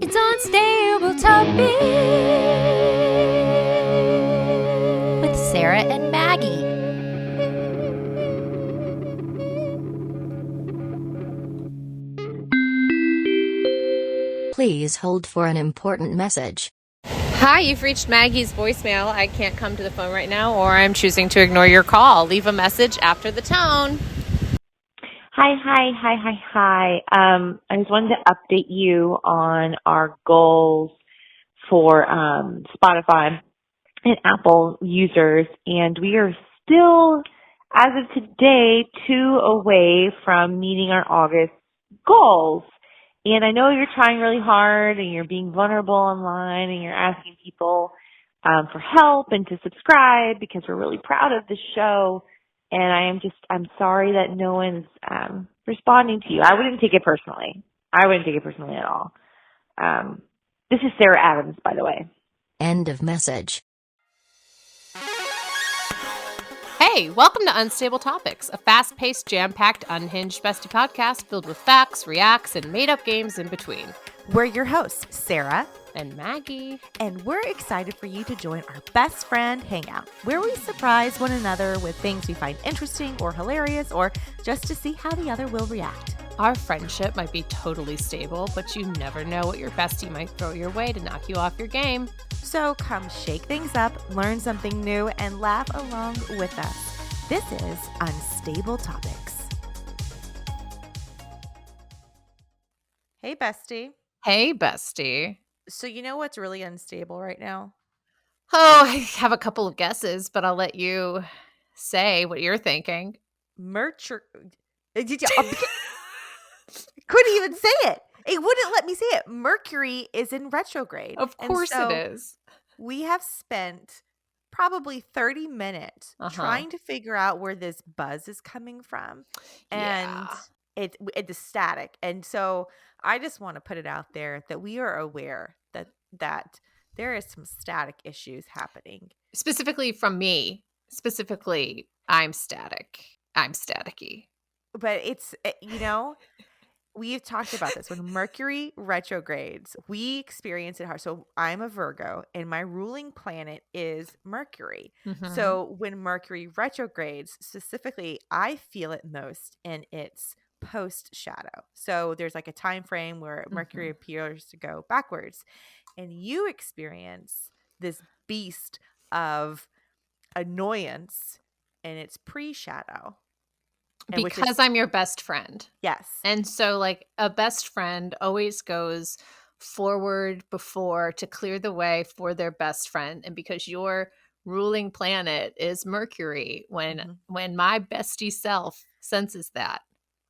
It's Unstable Topics with Sarah and Maggie. Please hold for an important message. Hi, you've reached Maggie's voicemail. I can't come to the phone right now, or I'm choosing to ignore your call. Leave a message after the tone. Hi. I just wanted to update you on our goals for Spotify and Apple users, and we are still, as of today, 2 away from meeting our August goals. And I know you're trying really hard, and you're being vulnerable online, and you're asking people for help and to subscribe because we're really proud of the show. And I'm sorry that no one's responding to you. I wouldn't take it personally. At all. This is Sarah Adams, by the way. End of message. Hey, welcome to Unstable Topics, a fast-paced, jam-packed, unhinged bestie podcast filled with facts, reacts, and made-up games in between. We're your hosts, Sarah And Maggie. and we're excited for you to join our best friend hangout, where we surprise one another with things we find interesting or hilarious, or just to see how the other will react. Our friendship might be totally stable, but you never know what your bestie might throw your way to knock you off your game. So come shake things up, learn something new, and laugh along with us. This is Unstable Topics. Hey, bestie. Hey, bestie. So you know what's really unstable right now? Oh, I have a couple of guesses, but I'll let you say what you're thinking. Mercury. Couldn't even say it. It wouldn't let me say it. Mercury is in retrograde. Of course it is. We have spent probably 30 minutes trying to figure out where this buzz is coming from. And it's static. And so I just want to put it out there that we are aware that there is some static issues happening. Specifically from me. Specifically, I'm static. I'm staticky. But it's, we've talked about this. When Mercury retrogrades, we experience it hard. So I'm a Virgo, and my ruling planet is Mercury. Mm-hmm. So when Mercury retrogrades, specifically, I feel it most in its post shadow. So there's like a time frame where Mercury appears to go backwards, and you experience this beast of annoyance in its pre-shadow. Because I'm your best friend. Yes. And so like a best friend always goes forward before to clear the way for their best friend. And because your ruling planet is Mercury, when my bestie self senses that,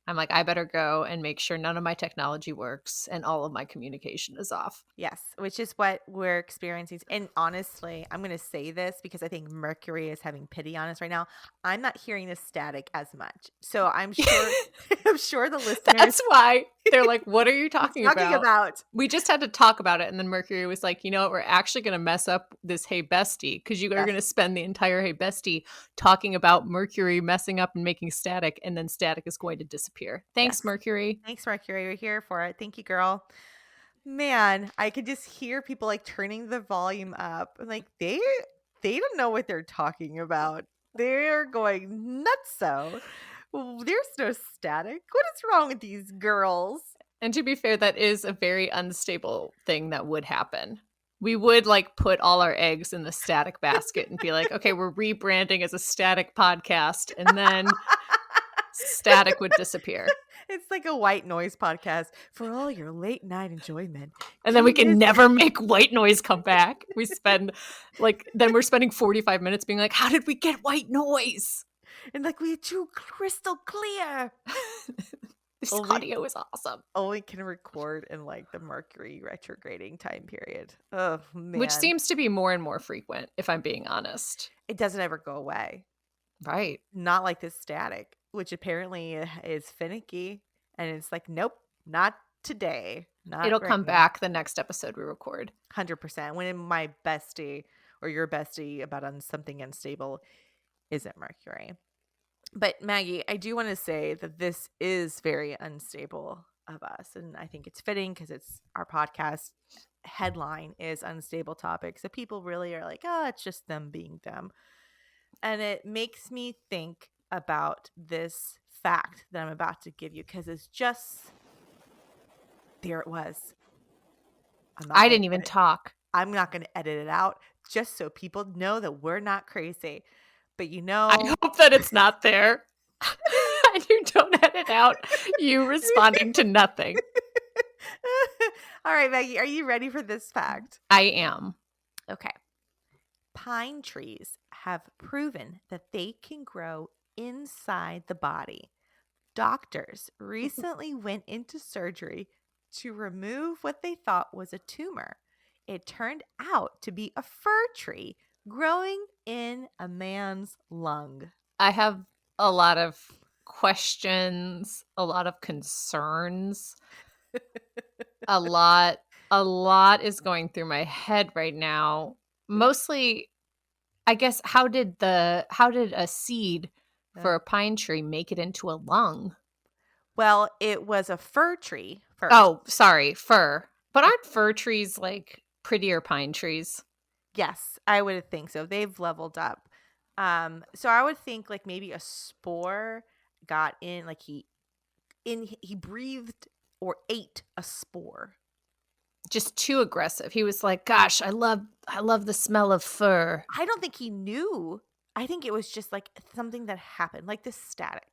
I'm like, I better go and make sure none of my technology works and all of my communication is off. Yes, which is what we're experiencing. And honestly, I'm going to say this because I think Mercury is having pity on us right now. I'm not hearing the static as much. So I'm sure the listeners. That's why they're like, what are you talking about? We just had to talk about it. And then Mercury was like, you know what? We're actually going to mess up this Hey Bestie, because you are going to spend the entire Hey Bestie talking about Mercury messing up and making static. And then static is going to disappear. Thanks, Mercury. Thanks, Mercury. We're here for it. Thank you, girl. Man, I could just hear people like turning the volume up. Like they don't know what they're talking about. They're going nuts. So there's no static. What is wrong with these girls? And to be fair, that is a very unstable thing that would happen. We would like put all our eggs in the static basket and be like, okay, we're rebranding as a static podcast. And then static would disappear. It's like a white noise podcast for all your late night enjoyment. And then we can never make white noise come back. We're spending 45 minutes being like, how did we get white noise? And like we too crystal clear. This audio is awesome. Only can record in like the Mercury retrograding time period. Oh man. Which seems to be more and more frequent, if I'm being honest. It doesn't ever go away. Right. Not like this static, which apparently is finicky. And it's like, nope, not today. It'll come back the next episode we record. 100%. When my bestie or your bestie about something unstable isn't Mercury. But Maggie, I do want to say that this is very unstable of us. And I think it's fitting because it's our podcast headline is unstable topics. So people really are like, oh, it's just them being them. And it makes me think about this fact that I'm about to give you because it's just, there it was. I didn't even talk. I'm not going to edit it out just so people know that we're not crazy. But I hope that it's not there. And you don't edit out you responding to nothing. All right, Maggie, are you ready for this fact? I am. Okay. Pine trees have proven that they can grow inside the body. Doctors recently went into surgery to remove what they thought was a tumor. It turned out to be a fir tree growing in a man's lung. I have a lot of questions, a lot of concerns. a lot is going through my head right now. Mostly, I guess, how did a seed for a pine tree make it into a lung? Well, it was a fir tree first. Oh, sorry, fir. But aren't fir trees like prettier pine trees? Yes, I would think so. They've leveled up. So I would think like maybe a spore got in, like he breathed or ate a spore. Just too aggressive. He was like, "Gosh, I love the smell of fur." I don't think he knew. I think it was just like something that happened, like the static.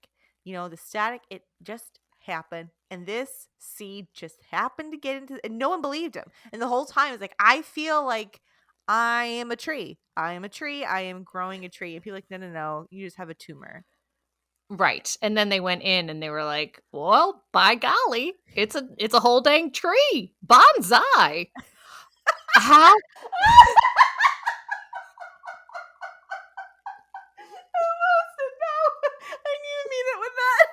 The static, it just happened. And this seed just happened to get into, and no one believed him. And the whole time it's like, I feel like I am a tree. I am a tree. I am growing a tree. And people are like, no, you just have a tumor. Right. And then they went in and they were like, well, by golly, it's a whole dang tree. Bonsai. How? I didn't mean it with that.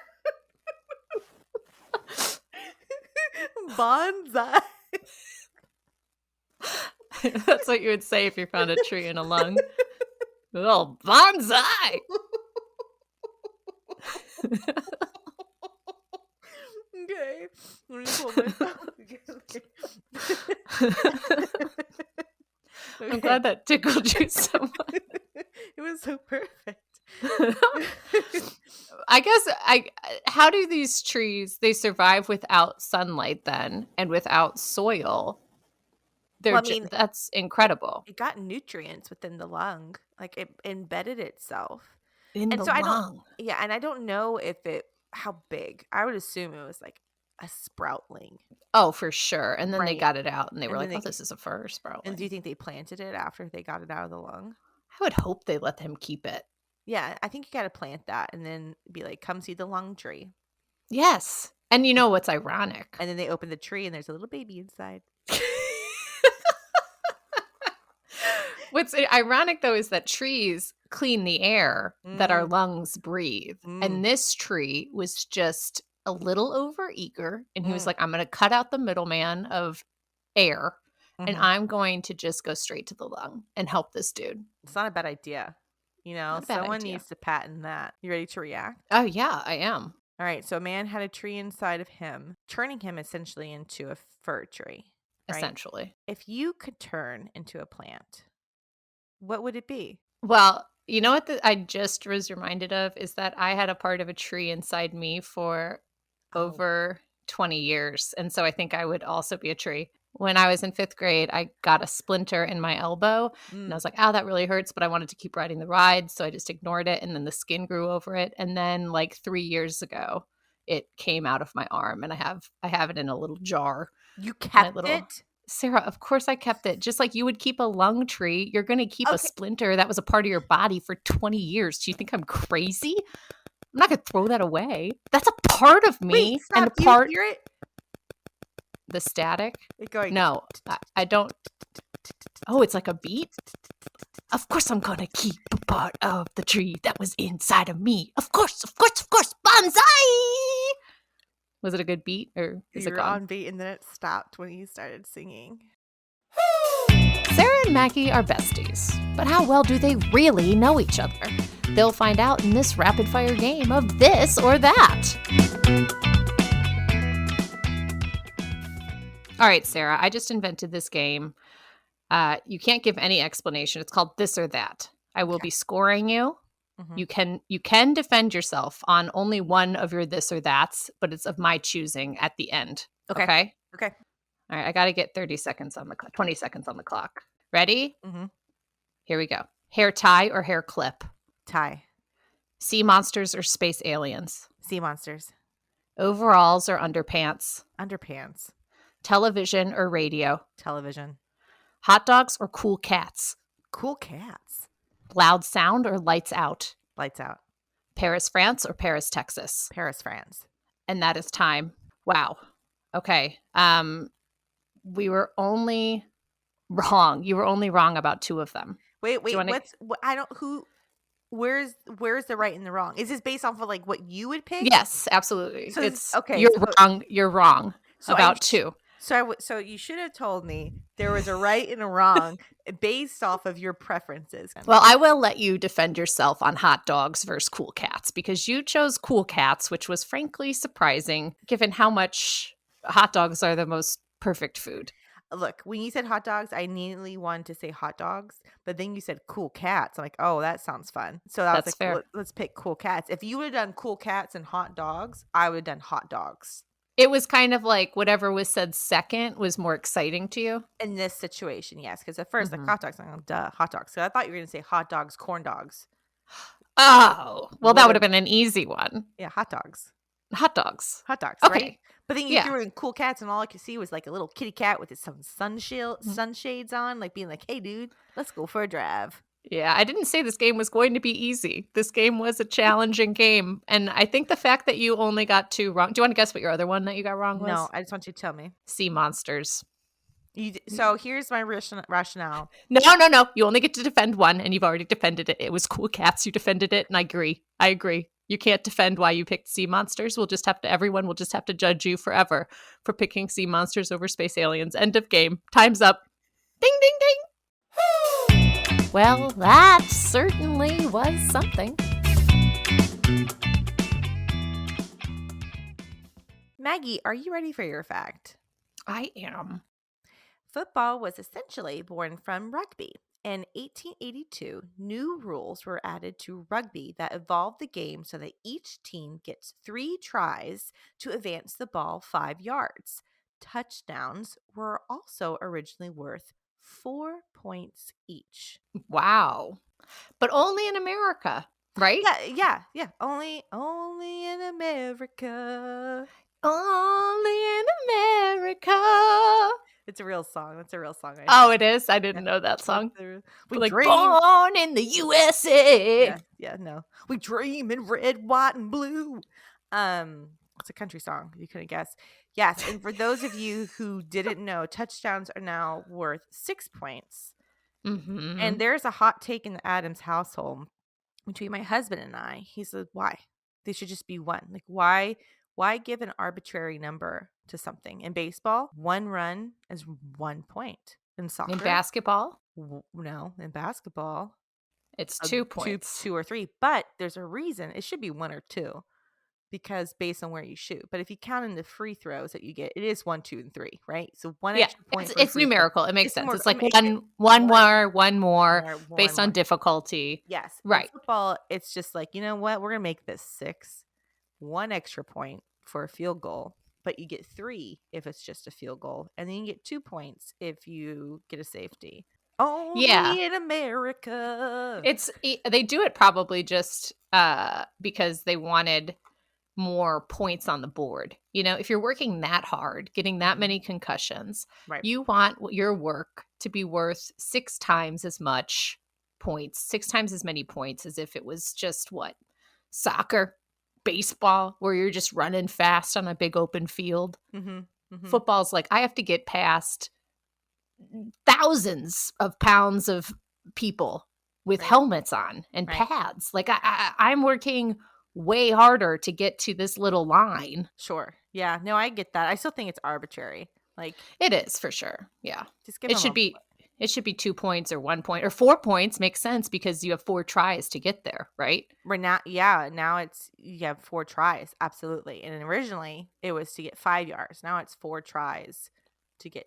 Bonsai. That's what you would say if you found a tree in a lung. Oh, bonsai. Okay. Let me pull myself together. I'm glad that tickled you so much. It was so perfect. I guess how do these trees, they survive without sunlight then and without soil? That's incredible. It got nutrients within the lung. Like it embedded itself. In the lung. And I don't know how big. I would assume it was like a sproutling. Oh, for sure. And then they got it out and they were like, oh, this is a fir sproutling. And do you think they planted it after they got it out of the lung? I would hope they let them keep it. Yeah, I think you got to plant that and then be like, come see the lung tree. Yes. And you know what's ironic? And then they open the tree and there's a little baby inside. What's ironic, though, is that trees clean the air that our lungs breathe. And this tree was just a little overeager. And he was like, I'm going to cut out the middleman of air. And I'm going to just go straight to the lung and help this dude. It's not a bad idea. Someone needs to patent that. You ready to react? Oh, yeah, I am. All right. So a man had a tree inside of him, turning him essentially into a fir tree. Right? Essentially. If you could turn into a plant, what would it be? Well, you know what I just was reminded of is that I had a part of a tree inside me for over 20 years. And so I think I would also be a tree. When I was in 5th grade, I got a splinter in my elbow and I was like, oh, that really hurts. But I wanted to keep riding the ride. So I just ignored it. And then the skin grew over it. And then like 3 years ago, it came out of my arm and I have it in a little jar. You kept it? Sarah, of course I kept it. Just like you would keep a lung tree, you're going to keep a splinter that was a part of your body for 20 years. Do you think I'm crazy? I'm not going to throw that away. That's a part of me. Wait, stop. And you hear it? The static? Going. No, I don't. Oh, it's like a beat? Of course I'm going to keep a part of the tree that was inside of me. Of course. Bonsai! Was it a good beat or is it gone? You were on beat and then it stopped when you started singing. Sarah and Maggie are besties, but how well do they really know each other? They'll find out in this rapid-fire game of this or that. All right, Sarah, I just invented this game. You can't give any explanation. It's called This or That. I will Okay. be scoring you. Mhm. You can defend yourself on only one of your this or that's, but it's of my choosing at the end. Okay. Okay? Okay. All right, I got to get 30 seconds on the 20 seconds on the clock. Ready? Mhm. Here we go. Hair tie or hair clip? Tie. Sea monsters or space aliens? Sea monsters. Overalls or underpants? Underpants. Television or radio? Television. Hot dogs or cool cats? Cool cats. Loud sound or lights out? Lights out. Paris, France or Paris, Texas? Paris, France. And that is time. Wow. Okay. We were only wrong. You were only wrong about two of them. Wait. wanna- I don't. Where's the right and the wrong? Is this based off of like what you would pick? Yes, absolutely. So It's okay. You're wrong. You're wrong So about two. So you should have told me there was a right and a wrong based off of your preferences. Well, I will let you defend yourself on hot dogs versus cool cats because you chose cool cats, which was frankly surprising given how much hot dogs are the most perfect food. Look, when you said hot dogs, I immediately wanted to say hot dogs, but then you said cool cats. I'm like, oh, that sounds fun. So I was That's like, fair. let's pick cool cats. If you would have done cool cats and hot dogs, I would have done hot dogs. It was kind of like whatever was said second was more exciting to you. In this situation, yes. Because at first, Mhm. like hot dogs, I'm like, duh, hot dogs. So I thought you were going to say hot dogs, corn dogs. Oh, well, that would have Would've- been an easy one. Yeah, hot dogs. Hot dogs. Hot dogs, Okay. right? But then you Yeah. threw in cool cats, and all I could see was like a little kitty cat with some sunshades on, like being like, hey, dude, let's go for a drive. Yeah, I didn't say this game was going to be easy. This game was a challenging game. And I think the fact that you only got two wrong. Do you want to guess what your other one that you got wrong was? No, I just want you to tell me. Sea monsters. So here's my rationale. No. You only get to defend one, and you've already defended it. It was cool cats. You defended it, and I agree. You can't defend why you picked sea monsters. Everyone will just have to judge you forever for picking sea monsters over space aliens. End of game. Time's up. Ding, ding, ding. Well, that certainly was something. Maggie, are you ready for your fact? I am. Football was essentially born from rugby. In 1882, new rules were added to rugby that evolved the game so that each team gets 3 tries to advance the ball 5 yards. Touchdowns were also originally worth 4 points each. Wow. But only in America, right? Yeah. Only in America. Only in America. It's a real song. That's a real song. Oh, it is? I didn't know that song. We Like, dream. born in the USA. No. We dream in red, white, and blue. It's a country song. You couldn't guess. Yes, and for those of you who didn't know, touchdowns are now worth 6 points. Mm-hmm. And there's a hot take in the Adams household between my husband and I. He said, why? They should just be one. Like, why give an arbitrary number to something? In baseball, 1 run is 1 point. In soccer, In basketball, no. In basketball, it's 2 points. two or 3. But there's a reason it should be 1 or 2, because based on where you shoot. But if you count in the free throws that you get, it is 1, 2, and 3, right? So one extra point. It's numerical. It makes sense. It's like numerical. one more based on difficulty. Yes, right. In football, it's just like, you know what? We're gonna make this 6, 1 extra point for a field goal, but you get 3 if it's just a field goal, and then you get 2 points if you get a safety. Only in America. They do it probably just because they wanted more points on the board. You know, if you're working that hard, getting that many concussions, Right. You want your work to be worth 6 times as much points, 6 times as many points as if it was just soccer, baseball, where you're just running fast on a big open field. Football's like, I have to get past thousands of pounds of people with helmets on and pads. Like I'm working way harder to get to this little line. Sure. Yeah. No, I get that. I still think it's arbitrary. Like, it is for sure. Yeah. Just give it should be 2 points or 1 point or 4 points. Makes sense because you have 4 tries to get there, right? Right now, now you have 4 tries. Absolutely. And originally it was to get 5 yards. Now it's 4 tries to get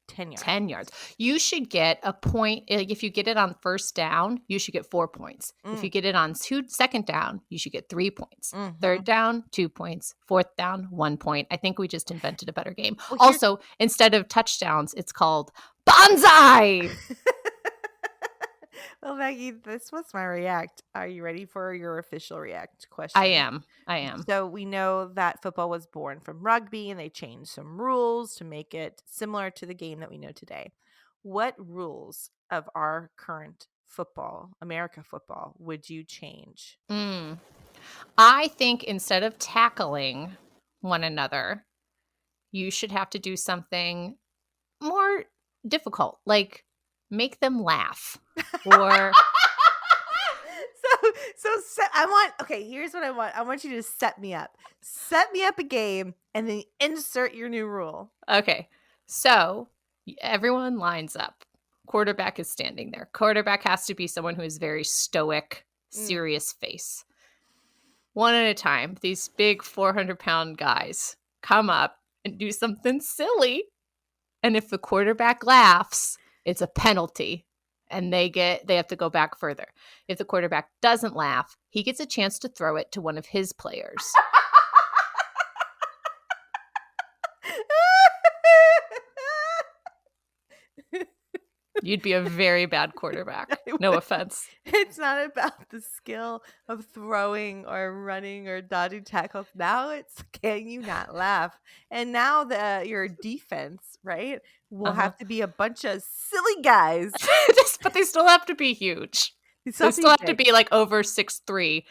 10 yards. 10 yards. You should get a point. Like if you get it on first down, you should get 4 points. If you get it on second down, you should get 3 points. Third down, 2 points. Fourth down, 1 point. I think we just invented a better game. Well, also, instead of touchdowns, it's called BONZAI. Well, Maggie, this was my react. Are you ready for your official react question? I am. So we know that football was born from rugby and they changed some rules to make it similar to the game that we know today. What rules of our current football, America football, would you change? I think instead of tackling one another, you should have to do something more difficult, like make them laugh or here's what I want. I want you to set me up a game and then insert your new rule. Okay. So everyone lines up. Quarterback is standing there. Quarterback has to be someone who is very stoic, serious face. One at a time, these big 400-pound guys come up and do something silly. And if the quarterback laughs, it's a penalty. And they have to go back further. If the quarterback doesn't laugh, he gets a chance to throw it to one of his players. You'd be a very bad quarterback. No offense. It's not about the skill of throwing or running or dodging tackles. Now it's, can you not laugh? And now your defense, right, will have to be a bunch of silly guys. But they still have to be huge. They still have to be like over 6'3",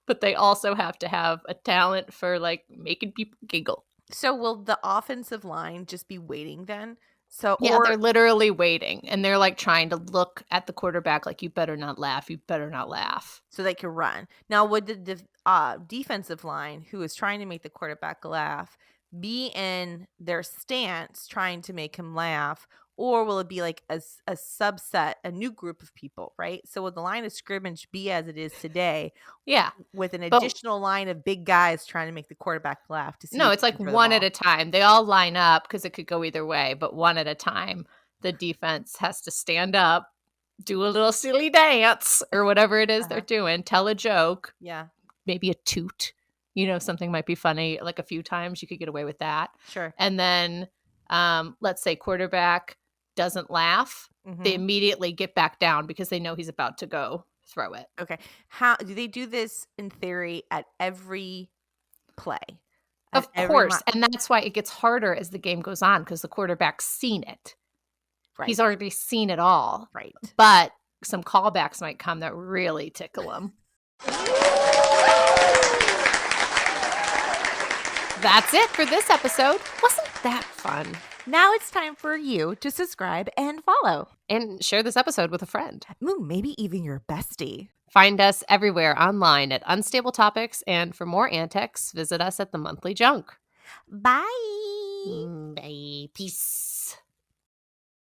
but they also have to have a talent for like making people giggle. So will the offensive line just be waiting then? So yeah, they're literally waiting, and they're like trying to look at the quarterback like, you better not laugh, you better not laugh. So they can run. Now, would the defensive line, who is trying to make the quarterback laugh, be in their stance trying to make him laugh, or will it be like a subset, a new group of people, right? So will the line of scrimmage be as it is today? Yeah. With an additional line of big guys trying to make the quarterback laugh to see. No, it's like one at a time. They all line up because it could go either way, but one at a time. The defense has to stand up, do a little silly dance or whatever it is they're doing, tell a joke. Yeah. Maybe a toot. Something might be funny. Like a few times you could get away with that. Sure. And then let's say quarterback doesn't laugh. They immediately get back down because they know he's about to go throw it. Okay. How do they do this in theory at every play? Of course. And that's why it gets harder as the game goes on because the quarterback's seen it. Right. He's already seen it all. Right. But some callbacks might come that really tickle him. That's it for this episode. Wasn't that fun? Now it's time for you to subscribe and follow. And share this episode with a friend. Ooh, maybe even your bestie. Find us everywhere online at Unstable Topics. And for more antics, visit us at The Monthly Junk. Bye. Bye. Peace.